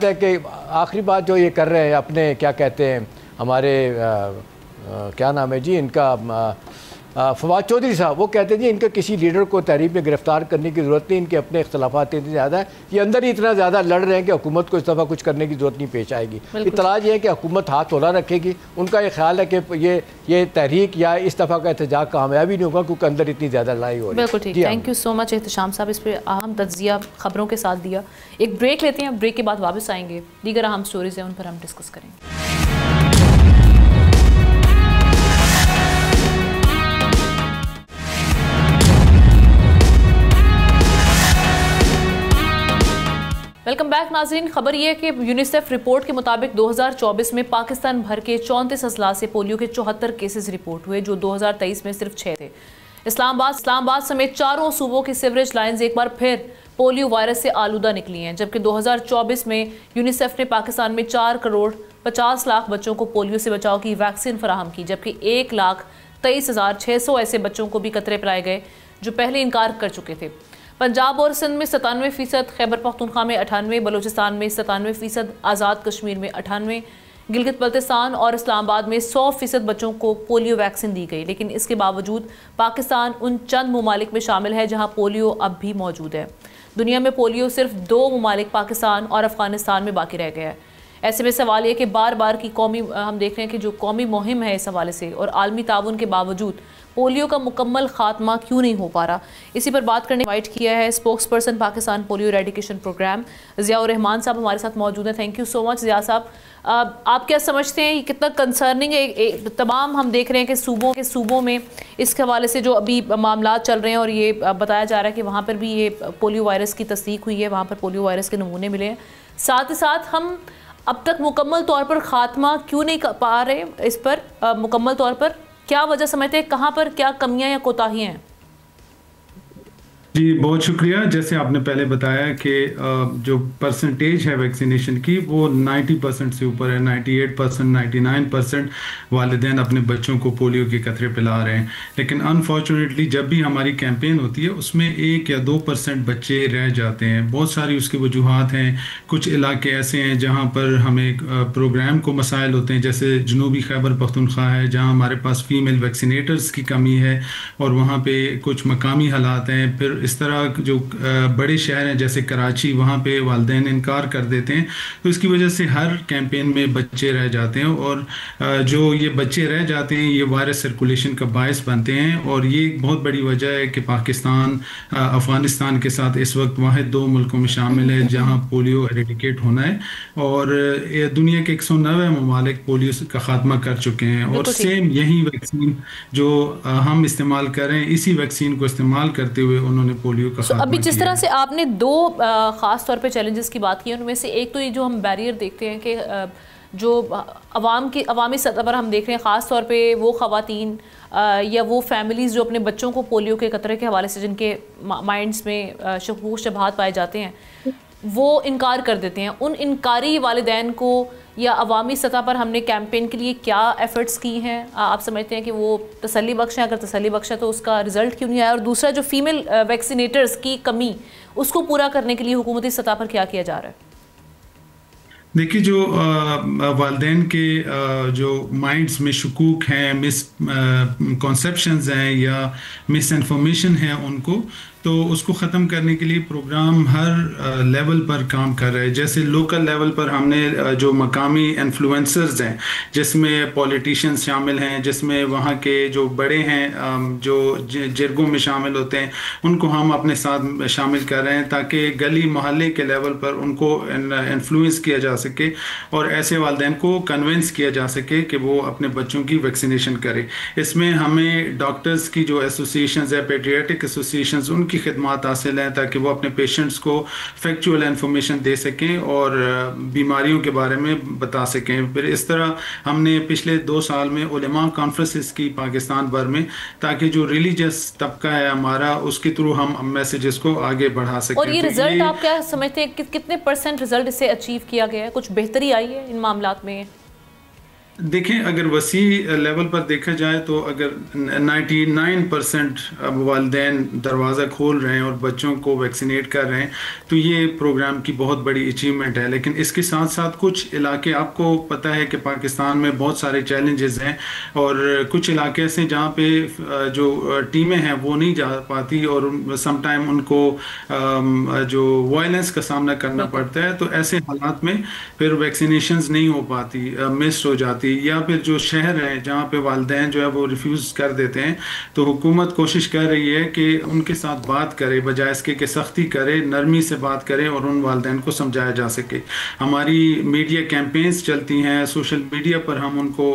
ہے کہ آخری بات جو یہ کر رہے ہیں اپنے کیا کہتے ہیں ہمارے کیا نام ہے جی ان کا فواد چودھری صاحب، وہ کہتے ہیں جی ان کے کسی لیڈر کو تحریک میں گرفتار کرنے کی ضرورت نہیں، ان کے اپنے اختلافات اتنے زیادہ ہیں، یہ اندر ہی اتنا زیادہ لڑ رہے ہیں کہ حکومت کو اس دفعہ کچھ کرنے کی ضرورت نہیں پیش آئے گی. اطلاع یہ ہے کہ حکومت ہاتھ ہلا رکھے گی. ان کا یہ خیال ہے کہ یہ تحریک یا اس دفعہ کا احتجاج کامیابی نہیں ہوگا کیونکہ اندر اتنی زیادہ لڑائی ہو رہی ہے. بالکل ٹھیک. تھینک یو سو مچ احتشام صاحب، اس پہ اہم تجزیہ خبروں کے ساتھ دیا. ایک بریک لیتے ہیں، بریک کے بعد واپس آئیں گے، دیگر اہم سٹوریز ہیں ان پر ہم ڈسکس کریں گے. ویلکم بیک ناظرین. خبر یہ ہے کہ یونیسیف رپورٹ کے مطابق 2024 میں پاکستان بھر کے 34 اضلاع سے پولیو کے 74 کیسز رپورٹ ہوئے، جو 2023 میں صرف 6 تھے. اسلام آباد سمیت 4 صوبوں کی سیوریج لائنز ایک بار پھر پولیو وائرس سے آلودہ نکلی ہیں، جبکہ 2024 میں یونیسیف نے پاکستان میں 4,50,00,000 بچوں کو پولیو سے بچاؤ کی ویکسین فراہم کی، جبکہ 1,23,600 ایسے بچوں کو بھی قطرے پلائے گئے جو پہلے انکار کر چکے تھے. پنجاب اور سندھ میں 97%، خیبر پختونخوا میں 98%، بلوچستان میں 97%، آزاد کشمیر میں 98%، گلگت بلتستان اور اسلام آباد میں 100% بچوں کو پولیو ویکسین دی گئی. لیکن اس کے باوجود پاکستان ان چند ممالک میں شامل ہے جہاں پولیو اب بھی موجود ہے. دنیا میں پولیو صرف 2 ممالک پاکستان اور افغانستان میں باقی رہ گیا ہے. ایسے میں سوال یہ کہ بار بار کی ہم دیکھ رہے ہیں کہ جو قومی مہم ہے اس حوالے سے اور عالمی تعاون کے باوجود پولیو کا مکمل خاتمہ کیوں نہیں ہو پا رہا. اسی پر بات کرنے انوائٹ کیا ہے spokesperson Pakistan polio eradication programme Zia ur-Rahman صاحب ہمارے ساتھ موجود ہیں. Thank you so much Zia صاحب. آپ کیا سمجھتے ہیں یہ کتنا کنسرننگ ہے؟ تمام ہم دیکھ رہے ہیں کہ صوبوں میں اس کے حوالے سے جو ابھی معاملات چل رہے ہیں اور یہ بتایا جا رہا ہے کہ وہاں پر بھی یہ پولیو وائرس کی تصدیق ہوئی ہے، وہاں پر پولیو وائرس کے نمونے ملے ہیں. ساتھ ہی ساتھ ہم اب تک مکمل طور پر خاتمہ کیوں نہیں پا رہے اس پر؟ مکمل طور پر کیا وجہ سمجھتے ہیں؟ کہاں پر کیا کمیاں یا کوتاہیاں ہیں؟ جی بہت شکریہ. جیسے آپ نے پہلے بتایا کہ جو پرسنٹیج ہے ویکسینیشن کی وہ 90% سے اوپر ہے. 98%, 99% والدین اپنے بچوں کو پولیو کے قطرے پلا رہے ہیں. لیکن انفارچونیٹلی جب بھی ہماری کیمپین ہوتی ہے اس میں 1 یا 2% بچے رہ جاتے ہیں. بہت ساری اس کی وجوہات ہیں. کچھ علاقے ایسے ہیں جہاں پر ہمیں پروگرام کو مسائل ہوتے ہیں, جیسے جنوبی خیبر پختونخوا ہے جہاں ہمارے پاس فیمیل ویکسینیٹرز کی کمی ہے اور وہاں پہ کچھ مقامی حالات ہیں. پھر اس طرح جو بڑے شہر ہیں جیسے کراچی, وہاں پہ والدین انکار کر دیتے ہیں, تو اس کی وجہ سے ہر کیمپین میں بچے رہ جاتے ہیں. اور جو یہ بچے رہ جاتے ہیں یہ وائرس سرکولیشن کا باعث بنتے ہیں. اور یہ بہت بڑی وجہ ہے کہ پاکستان افغانستان کے ساتھ اس وقت واحد 2 ملکوں میں شامل ہے جہاں پولیو ایریڈیکیٹ ہونا ہے. اور دنیا کے 190 ممالک پولیو کا خاتمہ کر چکے ہیں. اور سیم یہی ویکسین جو ہم استعمال کر رہے ہیں, اسی ویکسین کو استعمال کرتے ہوئے انہوں نے پولیو کا خاتمہ کیا. ابھی جس طرح سے آپ نے 2 خاص طور پہ چیلنجز کی بات کی, ان میں سے ایک تو یہ جو ہم بیریئر دیکھتے ہیں کہ جو عوامی سطح پر ہم دیکھ رہے ہیں, خاص طور پہ وہ خواتین یا وہ فیملیز جو اپنے بچوں کو پولیو کے قطرے کے حوالے سے جن کے مائنڈز میں شکوک شبہات پائے جاتے ہیں وہ انکار کر دیتے ہیں. ان انکاری والدین کو یا عوامی سطح پر ہم نے کیمپین کے لیے کیا ایفرٹس کی ہیں؟ آپ سمجھتے ہیں کہ وہ تسلی بخش ہیں؟ اگر تسلی بخش ہے تو اس کا رزلٹ کیوں نہیں آیا؟ اور دوسرا جو فیمیل ویکسینیٹرز کی کمی, اس کو پورا کرنے کے لیے حکومتی سطح پر کیا کیا جا رہا ہے؟ دیکھیے جو والدین کے جو مائنڈز میں شکوک ہیں, مس کنسیپشنز ہیں یا مس انفارمیشن ہے ان کو, تو اس کو ختم کرنے کے لیے پروگرام ہر لیول پر کام کر رہے ہیں. جیسے لوکل لیول پر ہم نے جو مقامی انفلوئنسرز ہیں جس میں پولیٹیشینز شامل ہیں, جس میں وہاں کے جو بڑے ہیں جو جرگوں میں شامل ہوتے ہیں, ان کو ہم اپنے ساتھ شامل کر رہے ہیں تاکہ گلی محلے کے لیول پر ان کو انفلوئنس کیا جا سکے اور ایسے والدین کو کنونس کیا جا سکے کہ وہ اپنے بچوں کی ویکسینیشن کرے. اس میں ہمیں ڈاکٹرز کی جو ایسوسیشنز ہیں, پیڈیاٹرک ایسوسیشنز, ان کی خدمات حاصل ہیں تاکہ وہ اپنے پیشنٹس کو فیکچوئل انفارمیشن دے سکیں اور بیماریوں کے بارے میں بتا سکیں. پھر اس طرح ہم نے پچھلے 2 سال میں علماء کانفرنسز کی پاکستان بھر میں, تاکہ جو ریلیجس طبقہ ہے ہمارا اس کے تھرو ہم میسیجز کو آگے بڑھا سکیں. اور یہ رزلٹ آپ کیا سمجھتے ہیں کتنے % رزلٹ اس سے اچیو کیا گیا ہے؟ کچھ بہتری آئی ہے ان معاملات میں؟ دیکھیں اگر وسیع لیول پر دیکھا جائے تو اگر 99% والدین دروازہ کھول رہے ہیں اور بچوں کو ویکسینیٹ کر رہے ہیں تو یہ پروگرام کی بہت بڑی اچیومنٹ ہے. لیکن اس کے ساتھ ساتھ کچھ علاقے, آپ کو پتہ ہے کہ پاکستان میں بہت سارے چیلنجز ہیں اور کچھ علاقے ایسے جہاں پہ جو ٹیمیں ہیں وہ نہیں جا پاتی اور سم ٹائم ان کو جو وائلنس کا سامنا کرنا پڑتا ہے. تو ایسے حالات میں پھر ویکسینیشنز نہیں ہو پاتی, مس ہو جاتی. یا پھر جو شہر ہیں جہاں پہ والدین جو ہے وہ ریفیوز کر دیتے ہیں, تو حکومت کوشش کر رہی ہے کہ ان کے ساتھ بات کرے, بجائے اس کے کہ سختی کرے, نرمی سے بات کرے اور ان والدین کو سمجھایا جا سکے. ہماری میڈیا کیمپینز چلتی ہیں, سوشل میڈیا پر ہم ان کو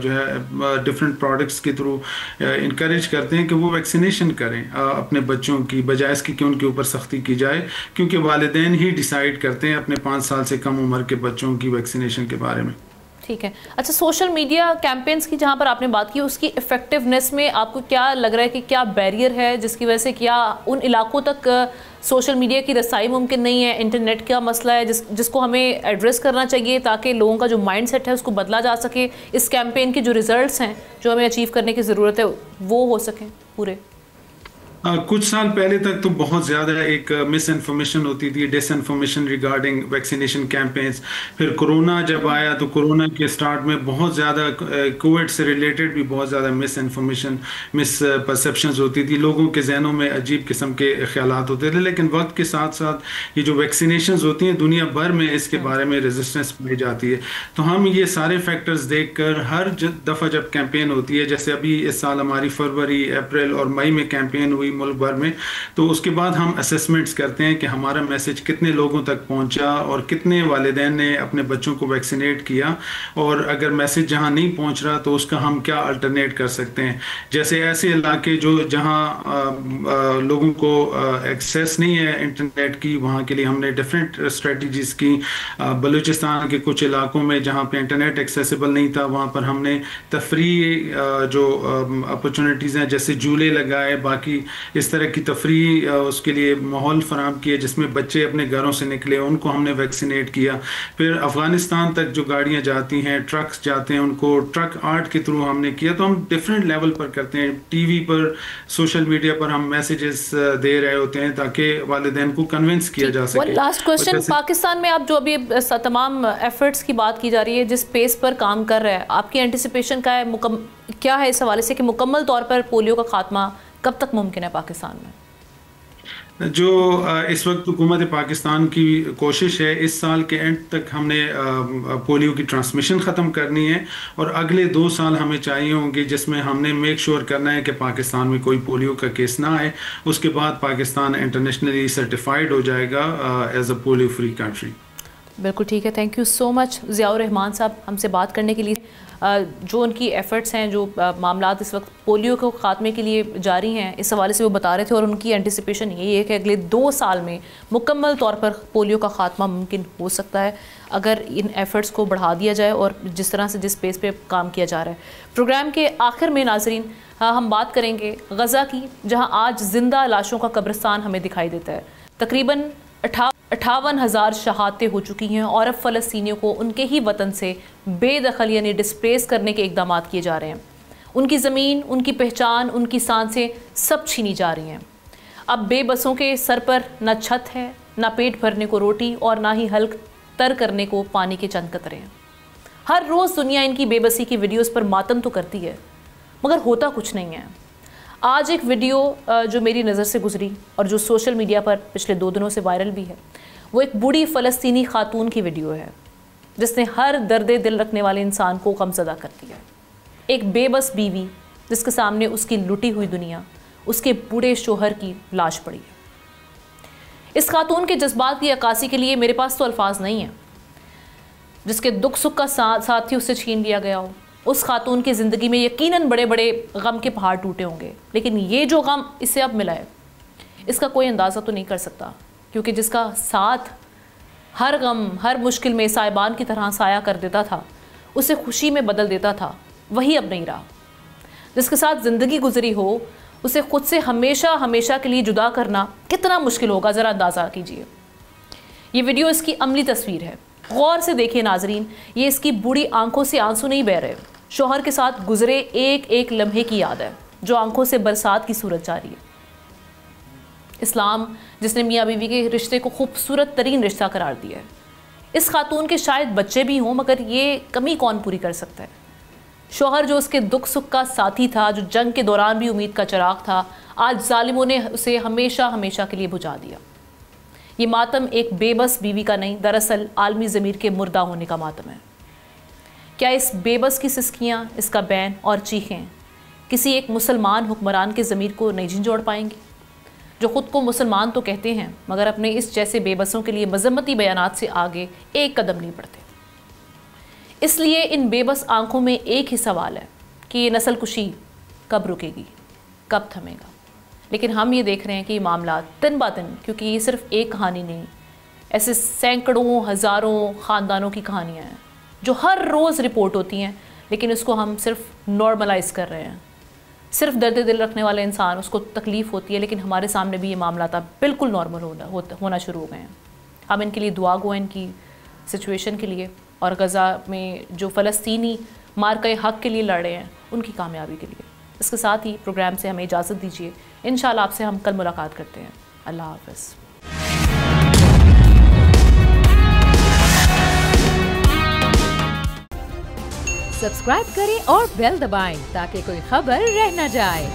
جو ہے ڈفرینٹ پروڈکٹس کے تھرو انکریج کرتے ہیں کہ وہ ویکسینیشن کریں اپنے بچوں کی, بجائے اس کی کہ ان کے اوپر سختی کی جائے, کیونکہ والدین ہی ڈیسائیڈ کرتے ہیں اپنے 5 سال سے کم عمر کے بچوں کی ویکسینیشن کے بارے میں. ٹھیک ہے. اچھا, سوشل میڈیا کیمپینز کی جہاں پر آپ نے بات کی, اس کی افیکٹونیس میں آپ کو کیا لگ رہا ہے کہ کیا بیریئر ہے جس کی وجہ سے کیا ان علاقوں تک سوشل میڈیا کی رسائی ممکن نہیں ہے؟ انٹرنیٹ کا مسئلہ ہے جس کو ہمیں ایڈریس کرنا چاہیے تاکہ لوگوں کا جو مائنڈ سیٹ ہے اس کو بدلا جا سکے, اس کیمپین کے جو ریزلٹس ہیں جو ہمیں اچیو کرنے کی ضرورت ہے وہ ہو سکیں پورے. کچھ سال پہلے تک تو بہت زیادہ ایک مس انفارمیشن ہوتی تھی, ڈس انفارمیشن ریگارڈنگ ویکسینیشن کیمپینز. پھر کرونا جب آیا تو کرونا کے سٹارٹ میں بہت زیادہ کووڈ سے ریلیٹڈ بھی بہت زیادہ مس انفارمیشن, مس پرسیپشنز ہوتی تھی, لوگوں کے ذہنوں میں عجیب قسم کے خیالات ہوتے تھے. لیکن وقت کے ساتھ ساتھ یہ جو ویکسینیشنز ہوتی ہیں دنیا بھر میں اس کے بارے میں ریزسٹنس پائی جاتی ہے. تو ہم یہ سارے فیکٹرز دیکھ کر ہر دفعہ جب کیمپین ہوتی ہے, جیسے ابھی اس سال ہماری فروری, اپریل اور مئی میں کیمپین ہوئی ملک بھر میں, تو اس کے بعد ہم اسیسمنٹس کرتے ہیں کہ ہمارا میسج کتنے لوگوں تک پہنچا اور کتنے والدین نے اپنے بچوں کو ویکسینیٹ کیا, اور اگر میسج جہاں نہیں پہنچ رہا تو اس کا ہم کیا الٹرنیٹ کر سکتے ہیں. جیسے ایسے علاقے جو جہاں لوگوں کو ایکسیس نہیں ہے انٹرنیٹ کی, وہاں کے لیے ہم نے ڈفرینٹ اسٹریٹجیز کی. بلوچستان کے کچھ علاقوں میں جہاں پہ انٹرنیٹ ایکسیسیبل نہیں تھا وہاں پر ہم نے تفریح جو اپرچونیٹیز ہیں جیسے جھولے لگائے, باقی اس طرح کی تفریح اس کے لیے ماحول فراہم کیا جس میں بچے اپنے گھروں سے نکلے, ان کو ہم نے ویکسینیٹ کیا. پھر افغانستان تک جو گاڑیاں جاتی ہیں, ٹرکس جاتے ہیں, ان کو ٹرک آرٹ کے تھرو ہم نے کیا. تو ہم ڈفرینٹ لیول پر کرتے ہیں, ٹی وی پر, سوشل میڈیا پر ہم میسیجز دے رہے ہوتے ہیں تاکہ والدین کو کنونس کیا جا سکے. لاسٹ کوشچن, پاکستان میں آپ جو ابھی تمام ایفرٹس کی بات کی جا رہی ہے, جس پیس پر کام کر رہا ہے, آپ کی اینٹیسپیشن کیا ہے اس حوالے سے کہ مکمل طور پر پولیو کا خاتمہ کب تک ممکن ہے پاکستان میں؟ جو اس وقت حکومت پاکستان کی کوشش ہے, اس سال کے اینڈ تک ہم نے پولیو کی ٹرانسمیشن ختم کرنی ہے, اور اگلے 2 سال ہمیں چاہیے ہوں گے جس میں ہم نے میک شور کرنا ہے کہ پاکستان میں کوئی پولیو کا کیس نہ آئے. اس کے بعد پاکستان انٹرنیشنلی سرٹیفائڈ ہو جائے گا as a polio free country. بالکل ٹھیک ہے, thank you so much Zia ur-Rahman صاحب ہم سے بات کرنے کے لیے. جو ان کی ایفرٹس ہیں, جو معاملات اس وقت پولیو کو خاتمے کے لیے جاری ہیں, اس حوالے سے وہ بتا رہے تھے, اور ان کی اینٹیسپیشن یہی ہے کہ اگلے 2 سال میں مکمل طور پر پولیو کا خاتمہ ممکن ہو سکتا ہے اگر ان ایفرٹس کو بڑھا دیا جائے اور جس طرح سے جس پیس پہ کام کیا جا رہا ہے. پروگرام کے آخر میں ناظرین ہم بات کریں گے غزہ کی, جہاں آج زندہ لاشوں کا قبرستان ہمیں دکھائی دیتا ہے. تقریباً 58,000 شہادتیں ہو چکی ہیں, اور اب فلسطینیوں کو ان کے ہی وطن سے بے دخل یعنی ڈسپلیس کرنے کے اقدامات کیے جا رہے ہیں. ان کی زمین, ان کی پہچان, ان کی سانسیں سب چھینی جا رہی ہیں. اب بے بسوں کے سر پر نہ چھت ہے, نہ پیٹ بھرنے کو روٹی, اور نہ ہی حلق تر کرنے کو پانی کے چند قطرے ہیں. ہر روز دنیا ان کی بے بسی کی ویڈیوز پر ماتم تو کرتی ہے, مگر ہوتا کچھ نہیں ہے. آج ایک ویڈیو جو میری نظر سے گزری اور جو سوشل میڈیا پر پچھلے 2 دنوں سے وائرل بھی ہے, وہ ایک بوڑھی فلسطینی خاتون کی ویڈیو ہے جس نے ہر درد دل رکھنے والے انسان کو غمزدہ کر دیا. ایک بے بس بیوی جس کے سامنے اس کی لٹی ہوئی دنیا, اس کے بوڑھے شوہر کی لاش پڑی ہے. اس خاتون کے جذبات کی عکاسی کے لیے میرے پاس تو الفاظ نہیں ہیں. جس کے دکھ سکھ کا ساتھی اس سے چھین لیا گیا ہو, اس خاتون کی زندگی میں یقیناً بڑے بڑے غم کے پہاڑ ٹوٹے ہوں گے, لیکن یہ جو غم اسے اب ملا ہے اس کا کوئی اندازہ تو نہیں کر سکتا, کیونکہ جس کا ساتھ ہر غم, ہر مشکل میں سائبان کی طرح سایہ کر دیتا تھا, اسے خوشی میں بدل دیتا تھا, وہی اب نہیں رہا. جس کے ساتھ زندگی گزری ہو, اسے خود سے ہمیشہ ہمیشہ کے لیے جدا کرنا کتنا مشکل ہوگا, ذرا اندازہ کیجئے. یہ ویڈیو اس کی عملی تصویر ہے, غور سے دیکھیے ناظرین. یہ اس کی بوڑھی آنکھوں سے آنسو نہیں بہ رہے, شوہر کے ساتھ گزرے ایک ایک لمحے کی یاد ہے جو آنکھوں سے برسات کی صورت جاری ہے. اسلام جس نے میاں بیوی کے رشتے کو خوبصورت ترین رشتہ قرار دیا ہے. اس خاتون کے شاید بچے بھی ہوں, مگر یہ کمی کون پوری کر سکتا ہے؟ شوہر جو اس کے دکھ سکھ کا ساتھی تھا, جو جنگ کے دوران بھی امید کا چراغ تھا, آج ظالموں نے اسے ہمیشہ ہمیشہ کے لیے بجھا دیا. یہ ماتم ایک بے بس بیوی کا نہیں, دراصل عالمی ضمیر کے مردہ ہونے کا ماتم ہے. کیا اس بے بس کی سسکیاں, اس کا بین اور چیخیں کسی ایک مسلمان حکمران کے ضمیر کو نہیں جھنجھوڑ پائیں گی, جو خود کو مسلمان تو کہتے ہیں مگر اپنے اس جیسے بے بسوں کے لیے مذمتی بیانات سے آگے ایک قدم نہیں بڑھتے؟ اس لیے ان بے بس آنکھوں میں ایک ہی سوال ہے کہ یہ نسل کشی کب رکے گی, کب تھمے گا. لیکن ہم یہ دیکھ رہے ہیں کہ یہ معاملات دن با دن, کیونکہ یہ صرف ایک کہانی نہیں, ایسے سینکڑوں ہزاروں خاندانوں کی کہانیاں ہیں جو ہر روز رپورٹ ہوتی ہیں, لیکن اس کو ہم صرف نارملائز کر رہے ہیں. صرف درد دل رکھنے والے انسان, اس کو تکلیف ہوتی ہے, لیکن ہمارے سامنے بھی یہ معاملات اب بالکل نارمل ہونا شروع ہو گئے ہیں. ہم ان کے لیے دعا گو ہیں, ان کی سچویشن کے لیے, اور غزہ میں جو فلسطینی مارکہ حق کے لیے لڑ رہے ہیں ان کی کامیابی کے لیے. اس کے ساتھ ہی پروگرام سے ہمیں اجازت دیجیے. انشاءاللہ آپ سے ہم کل ملاقات کرتے ہیں. اللہ حافظ. سبسکرائب کریں اور بیل دبائیں تاکہ کوئی خبر رہ نہ جائے.